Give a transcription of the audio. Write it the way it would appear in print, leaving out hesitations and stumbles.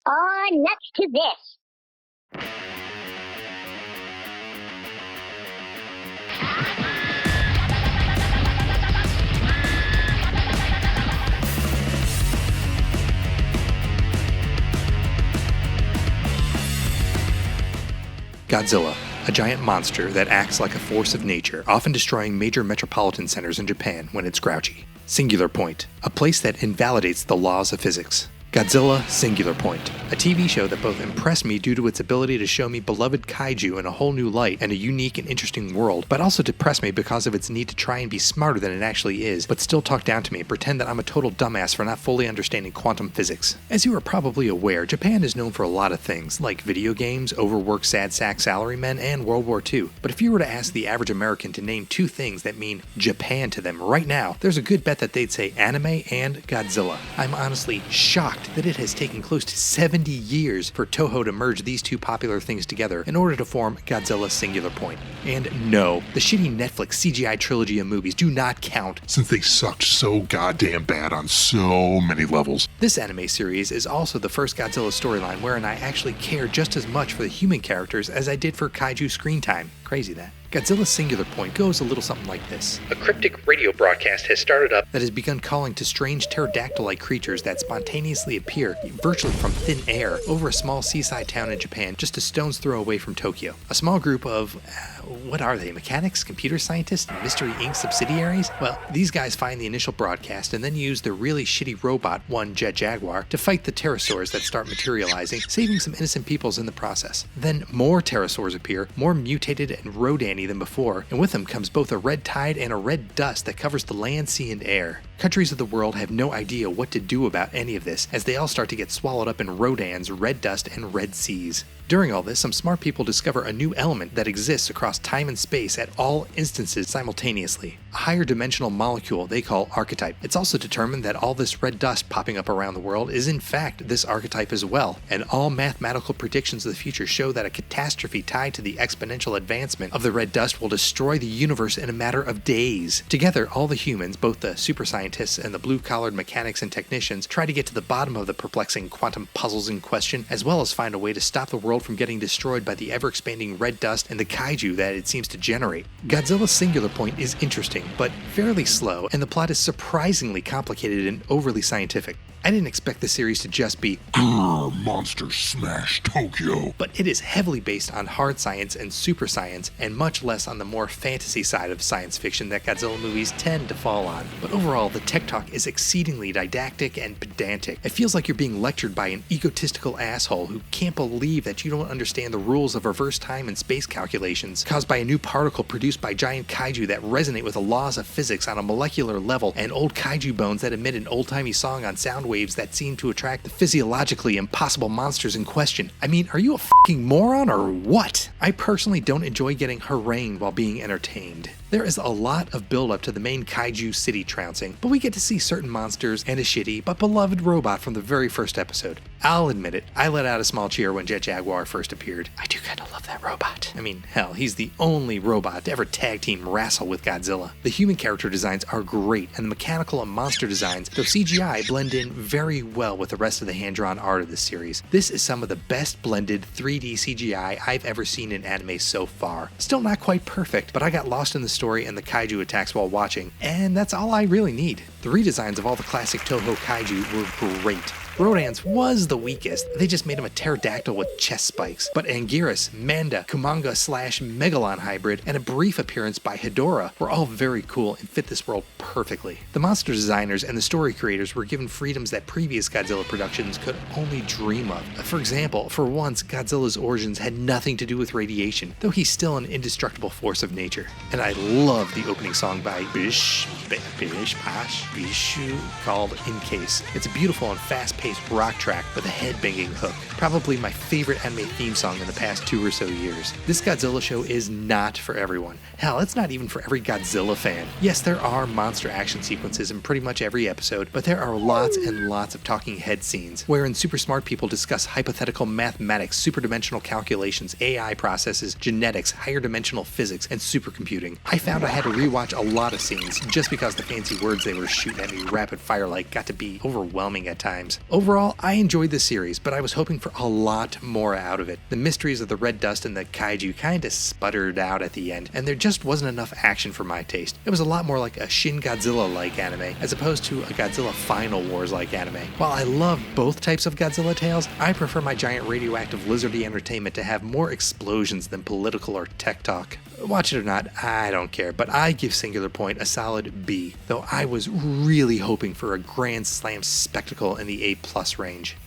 Nuts to this. Godzilla, a giant monster that acts like a force of nature, often destroying major metropolitan centers in Japan when it's grouchy. Singular Point, a place that invalidates the laws of physics. Godzilla Singular Point, a TV show that both impressed me due to its ability to show me beloved kaiju in a whole new light and a unique and interesting world, but also depressed me because of its need to try and be smarter than it actually is, but still talk down to me and pretend that I'm a total dumbass for not fully understanding quantum physics. As you are probably aware, Japan is known for a lot of things, like video games, overworked sad sack salarymen, and World War II. But if you were to ask the average American to name two things that mean Japan to them right now, there's a good bet that they'd say anime and Godzilla. I'm honestly shocked that it has taken close to 70 years for Toho to merge these two popular things together in order to form Godzilla Singular Point. And no, the shitty Netflix CGI trilogy of movies do not count, since they sucked so goddamn bad on so many levels. This anime series is also the first Godzilla storyline wherein I actually care just as much for the human characters as I did for kaiju screen time. Crazy that. Godzilla Singular Point goes a little something like this. A cryptic radio broadcast has started up that has begun calling to strange pterodactyl-like creatures that spontaneously appear virtually from thin air over a small seaside town in Japan just a stone's throw away from Tokyo. A small group of, what are they, mechanics, computer scientists, Mystery Inc. subsidiaries? Well, these guys find the initial broadcast and then use the really shitty robot, one Jet Jaguar, to fight the pterosaurs that start materializing, saving some innocent peoples in the process. Then more pterosaurs appear, more mutated and rodan-y than before, and with them comes both a red tide and a red dust that covers the land, sea, and air. Countries of the world have no idea what to do about any of this, as they all start to get swallowed up in rodans, red dust, and red seas. During all this, some smart people discover a new element that exists across time and space at all instances simultaneously. A higher dimensional molecule they call archetype. It's also determined that all this red dust popping up around the world is in fact this archetype as well, and all mathematical predictions of the future show that a catastrophe tied to the exponential advancement of the red dust will destroy the universe in a matter of days. Together, all the humans, both the super scientists and the blue-collared mechanics and technicians, try to get to the bottom of the perplexing quantum puzzles in question, as well as find a way to stop the world from getting destroyed by the ever-expanding red dust and the kaiju that it seems to generate. Godzilla Singular Point is interesting, but fairly slow, and the plot is surprisingly complicated and overly scientific. I didn't expect the series to just be Grrr, Monster Smash Tokyo. But it is heavily based on hard science and super science, and much less on the more fantasy side of science fiction that Godzilla movies tend to fall on. But overall, the tech talk is exceedingly didactic and pedantic. It feels like you're being lectured by an egotistical asshole who can't believe that you don't understand the rules of reverse time and space calculations caused by a new particle produced by giant kaiju that resonate with the laws of physics on a molecular level, and old kaiju bones that emit an old-timey song on sound waves that seem to attract the physiologically impossible monsters in question. I mean, are you a fucking moron or what? I personally don't enjoy getting harangued while being entertained. There is a lot of build-up to the main kaiju city trouncing, but we get to see certain monsters and a shitty but beloved robot from the very first episode. I'll admit it, I let out a small cheer when Jet Jaguar first appeared. I do kinda love that robot. I mean, hell, he's the only robot to ever tag team wrestle with Godzilla. The human character designs are great, and the mechanical and monster designs, though CGI, blend in very well with the rest of the hand-drawn art of this series. This is some of the best blended 3D CGI I've ever seen in anime so far. Still not quite perfect, but I got lost in the story and the kaiju attacks while watching, and that's all I really need. The redesigns of all the classic Toho kaiju were great. Rodans was the weakest. They just made him a pterodactyl with chest spikes. But Anguirus, Manda, Kumanga/Megalon hybrid, and a brief appearance by Hedorah were all very cool and fit this world perfectly. The monster designers and the story creators were given freedoms that previous Godzilla productions could only dream of. For example, for once, Godzilla's origins had nothing to do with radiation, though he's still an indestructible force of nature. And I love the opening song by Bishu, called In Case. It's a beautiful and fast-paced rock track with a head-banging hook. Probably my favorite anime theme song in the past 2 or so years. This Godzilla show is not for everyone. Hell, it's not even for every Godzilla fan. Yes, there are monster action sequences in pretty much every episode, but there are lots and lots of talking head scenes, wherein super smart people discuss hypothetical mathematics, superdimensional calculations, AI processes, genetics, higher dimensional physics, and supercomputing. I found I had to rewatch a lot of scenes just because the fancy words they were shooting at me rapid fire like got to be overwhelming at times. Overall, I enjoyed the series, but I was hoping for a lot more out of it. The mysteries of the red dust and the kaiju kinda sputtered out at the end, and there just wasn't enough action for my taste. It was a lot more like a Shin Godzilla-like anime, as opposed to a Godzilla Final Wars-like anime. While I love both types of Godzilla tales, I prefer my giant radioactive lizardy entertainment to have more explosions than political or tech talk. Watch it or not, I don't care, but I give Singular Point a solid B, though I was really hoping for a grand slam spectacle in the A+ range.